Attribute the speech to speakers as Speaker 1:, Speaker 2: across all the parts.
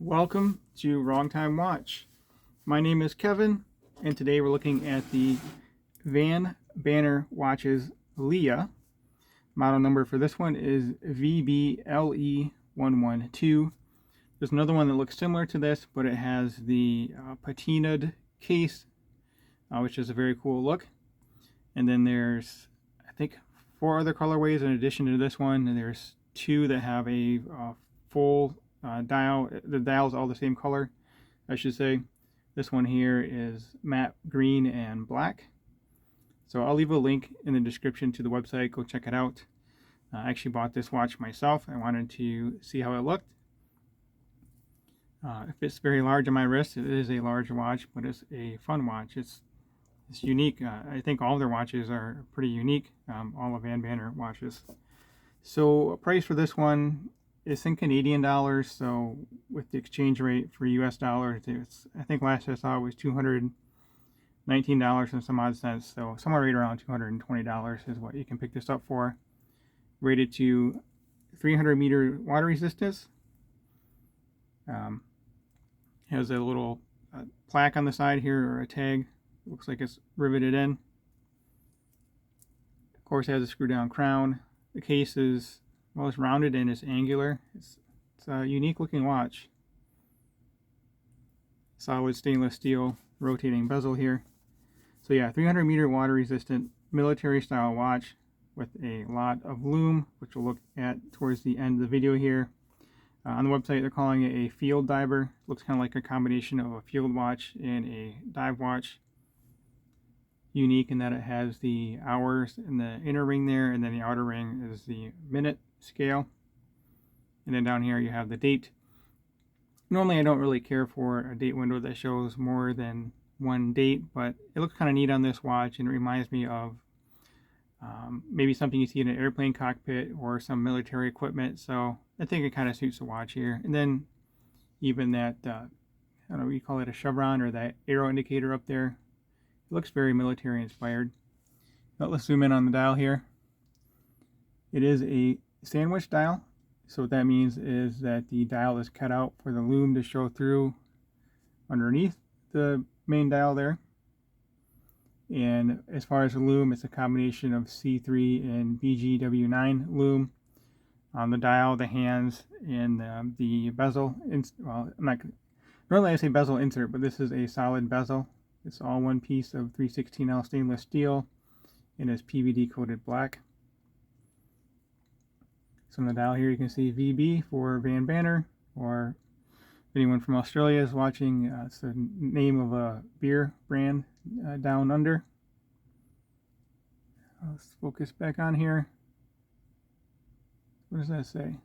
Speaker 1: Welcome to Wrong Time Watch. My name is Kevin, and today we're looking at the VanBanner watches LEA. Model number for this one is VBLE112. There's another one that looks similar to this, but it has the patinaed case, which is a very cool look. And then there's, I think, 4 other colorways in addition to this one. And there's 2 that have a full dial. The dial's all the same color, I should say. This one here is matte green and black. So I'll leave a link in the description to the website. Go check it out. I actually bought this watch myself. I wanted to see how it looked. It fits very large on my wrist. It is a large watch, but it's a fun watch. It's unique. I think all their watches are pretty unique, all of VanBanner watches. So price for this one is in Canadian dollars, so with the exchange rate for US dollars, it's, I think last I saw it was $219 and some odd cents, so somewhere right around $220 is what you can pick this up for. Rated to 300 meter water resistance. Has a little plaque on the side here, or a tag. Looks like it's riveted in. Of course, it has a screw down crown. The case is, well, it's rounded and it's angular. It's a unique looking watch. Solid stainless steel rotating bezel here. So yeah, 300 meter water resistant military style watch with a lot of lume, which we'll look at towards the end of the video here. On the website, they're calling it a field diver. Looks kind of like a combination of a field watch and a dive watch. Unique in that it has the hours in the inner ring there, and then the outer ring is the minute scale. And then down here you have the date. Normally I don't really care for a date window that shows more than one date, but it looks kind of neat on this watch, and it reminds me of maybe something you see in an airplane cockpit or some military equipment. So I think it kind of suits the watch here. And then even that, I don't know what you call it, a chevron or that arrow indicator up there. It looks very military inspired. Now let's zoom in on the dial here. It is a sandwich dial. So what that means is that the dial is cut out for the lume to show through underneath the main dial there. And as far as the lume, it's a combination of C3 and BGW9 lume. On the dial, the hands, and the bezel. Well, normally I say bezel insert, but this is a solid bezel. It's all one piece of 316L stainless steel and is PVD coated black. So on the dial here you can see VB for VanBanner, or if anyone from Australia is watching, it's the name of a beer brand down under. Let's focus back on here. What does that say?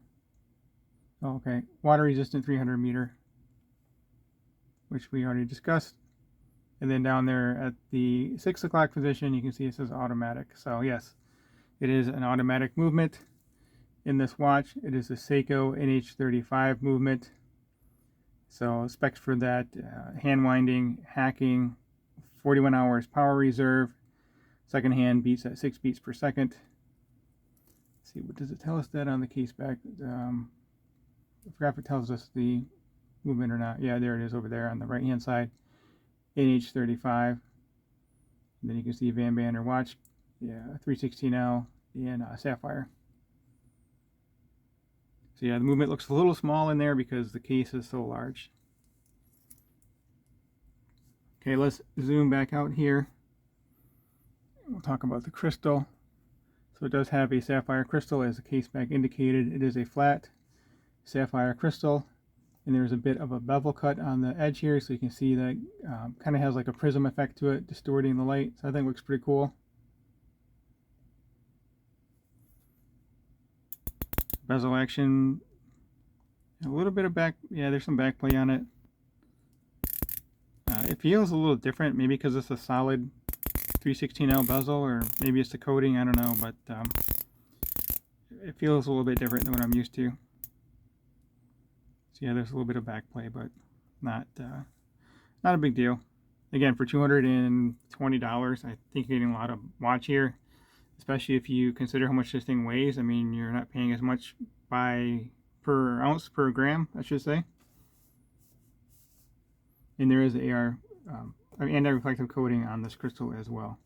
Speaker 1: Oh, okay, water resistant 300 meter, which we already discussed. And then down there at the 6 o'clock position, you can see it says automatic. So yes, it is an automatic movement in this watch. It is a Seiko NH35 movement. So specs for that, hand winding, hacking, 41 hours power reserve, second hand beats at 6 beats per second. Let's see, what does it tell us that on the case back? I forgot if it tells us the movement or not. Yeah, there it is over there on the right hand side. NH35. And then you can see VanBanner watch, yeah, 316L and sapphire. So yeah, the movement looks a little small in there because the case is so large. Okay, let's zoom back out here. We'll talk about the crystal. So it does have a sapphire crystal, as the case back indicated. It is a flat sapphire crystal, and there's a bit of a bevel cut on the edge here, so you can see that kind of has like a prism effect to it, distorting the light. So I think it looks pretty cool. Bezel action, a little bit of back, yeah, there's some back play on it. It feels a little different, maybe because it's a solid 316L bezel, or maybe it's the coating, I don't know, but it feels a little bit different than what I'm used to. So yeah, there's a little bit of back play, but not a big deal. Again, for $220, I think you're getting a lot of watch here, especially if you consider how much this thing weighs. I mean, you're not paying as much per ounce, per gram, I should say. and there is anti-reflective coating on this crystal as well.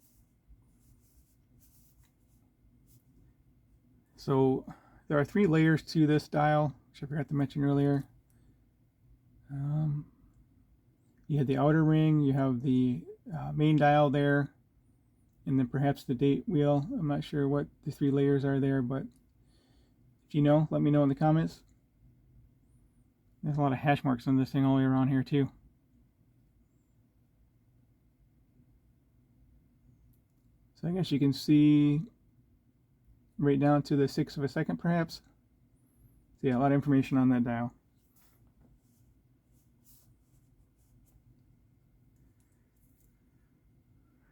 Speaker 1: So there are 3 layers to this dial, which I forgot to mention earlier. You have the outer ring, you have the main dial there, and then perhaps the date wheel. I'm not sure what the 3 layers are there, but if you know, let me know in the comments. There's a lot of hash marks on this thing all the way around here too. So I guess you can see right down to the 1/6 of a second perhaps. So yeah, a lot of information on that dial.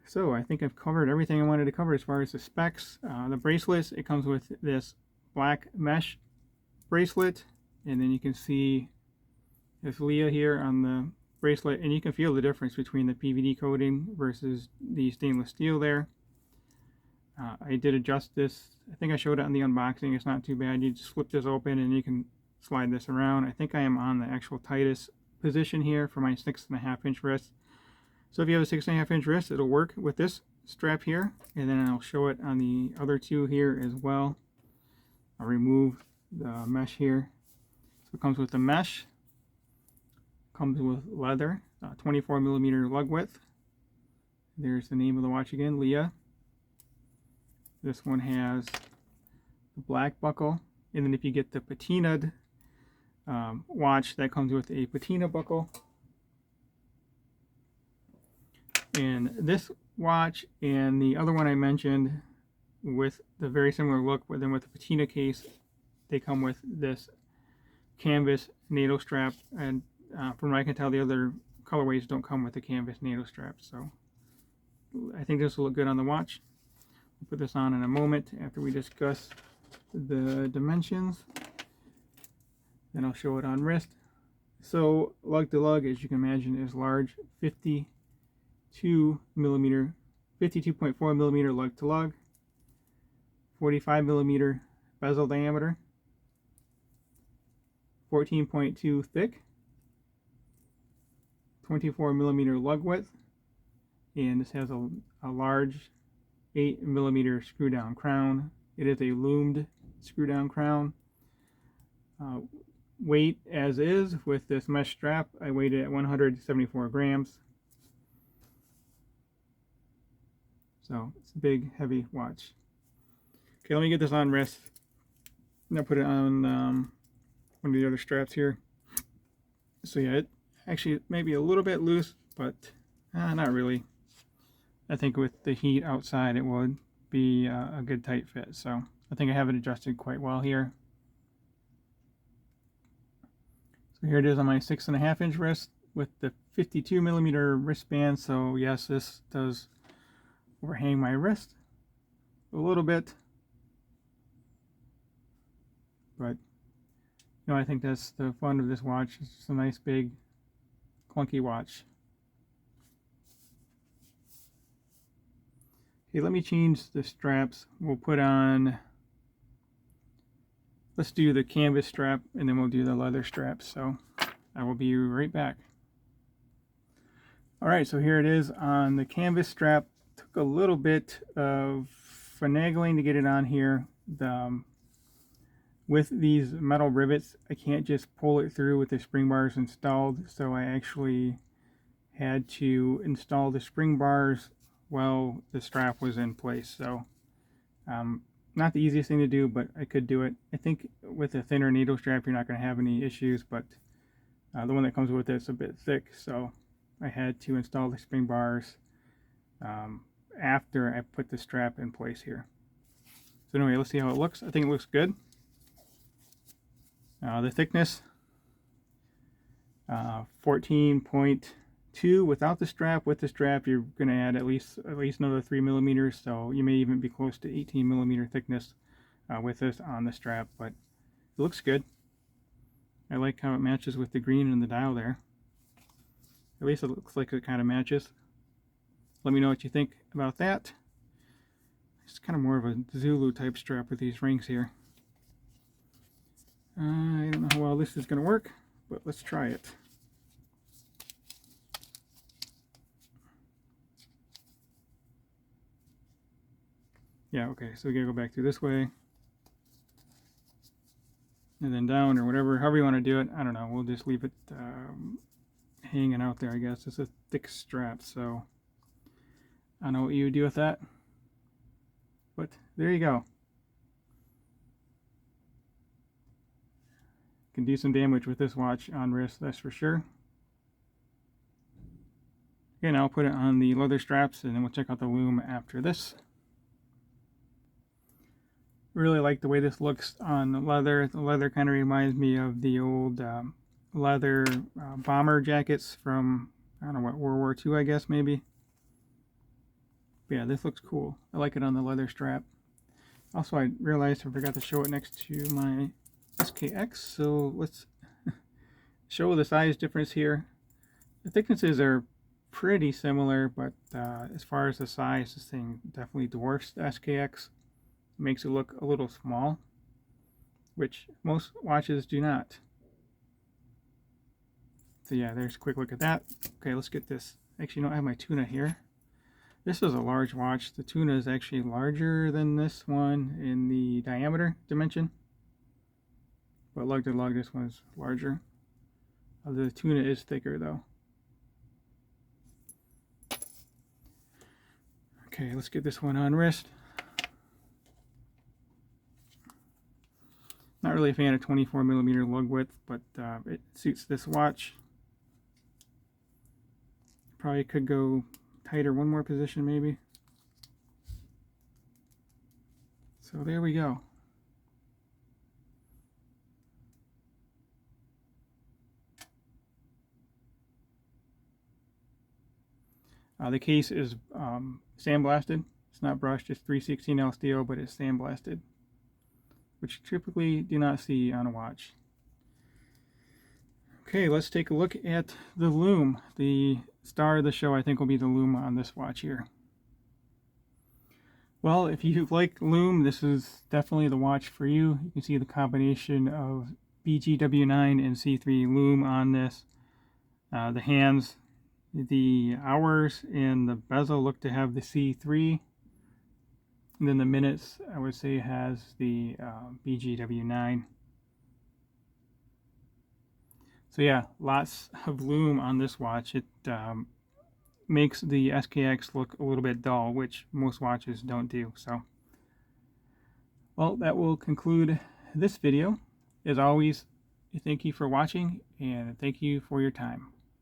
Speaker 1: So I think I've covered everything I wanted to cover as far as the specs. The bracelets, it comes with this black mesh bracelet, and then you can see this LEA here on the bracelet, and you can feel the difference between the PVD coating versus the stainless steel there. I did adjust this. I think I showed it on the unboxing. It's not too bad. You just flip this open and you can slide this around. I think I am on the actual tightest position here for my 6.5-inch wrist. So if you have a 6.5-inch wrist, it'll work with this strap here, and then I'll show it on the other 2 here as well. I'll remove the mesh here. So it comes with the mesh, comes with leather, 24mm lug width. There's the name of the watch again, LEA. This one has the black buckle, and then if you get the patinaed watch, that comes with a patina buckle. And this watch and the other one I mentioned with the very similar look, but then with the patina case, they come with this canvas NATO strap, and from what I can tell, the other colorways don't come with the canvas NATO strap. So I think this will look good on the watch. We'll put this on in a moment after we discuss the dimensions. Then I'll show it on wrist. So lug to lug, as you can imagine, is large, 52.4mm lug to lug, 45mm bezel diameter, 14.2 thick, 24mm lug width, and this has a large 8mm screw down crown. It is a loomed screw down crown. Weight as is with this mesh strap, I weighed it at 174 grams. So it's a big, heavy watch. Okay, let me get this on wrist. And I'll put it on one of the other straps here. So yeah, it actually may be a little bit loose, but not really. I think with the heat outside, it would be a good tight fit. So I think I have it adjusted quite well here. So here it is on my 6.5-inch wrist with the 52mm wristband. So yes, this does overhang my wrist a little bit, but I think that's the fun of this watch. It's just a nice big clunky watch. Okay, let me change the straps. We'll put on, let's do the canvas strap, and then we'll do the leather straps. So I will be right back. All right, so here it is on the canvas strap. Took a little bit of finagling to get it on here. With these metal rivets, I can't just pull it through with the spring bars installed, so I actually had to install the spring bars while the strap was in place. So not the easiest thing to do, but I could do it. I think with a thinner needle strap you're not going to have any issues, but the one that comes with it's a bit thick, so I had to install the spring bars after I put the strap in place here. So anyway, let's see how it looks. I think it looks good. The thickness, 14.2 without the strap. With the strap, you're going to add at least another 3mm, so you may even be close to 18mm thickness with this on the strap. But it looks good. I like how it matches with the green and the dial there. At least it looks like it kind of matches. Let me know what you think about that. It's kind of more of a Zulu type strap with these rings here. I don't know how well this is going to work, but let's try it. Yeah, okay, so we gotta go back through this way. And then down, or whatever, however you want to do it. I don't know, we'll just leave it hanging out there, I guess. It's a thick strap, so I don't know what you would do with that. But there you go. Can do some damage with this watch on wrist, that's for sure. Okay, now I'll put it on the leather straps, and then we'll check out the loom after this. Really like the way this looks on the leather. The leather kind of reminds me of the old leather bomber jackets from, I don't know what, World War II, I guess, maybe. But yeah, this looks cool. I like it on the leather strap. Also, I realized I forgot to show it next to my SKX, so let's show the size difference here. The thicknesses are pretty similar, but as far as the size, this thing definitely dwarfs the SKX. Makes it look a little small, which most watches do not. So yeah, there's a quick look at that. Okay, let's get this. Actually, no, I have my tuna here. This is a large watch. The tuna is actually larger than this one in the diameter dimension, but lug to lug, this one is larger. The tuna is thicker though. Okay, let's get this one on wrist. Not really a fan of 24mm lug width, but it suits this watch. Probably could go tighter one more position maybe. So there we go. The case is sandblasted. It's not brushed, it's 316L steel, but it's sandblasted, which you typically do not see on a watch. Okay, let's take a look at the loom. The star of the show, I think, will be the loom on this watch here. Well, if you like loom, this is definitely the watch for you. You can see the combination of BGW9 and C3 loom on this. The hands, the hours, and the bezel look to have the C3. And then the minutes, I would say, has the BGW9. So yeah, lots of loom on this watch. It makes the SKX look a little bit dull, which most watches don't do. So, well, that will conclude this video. As always, thank you for watching, and thank you for your time.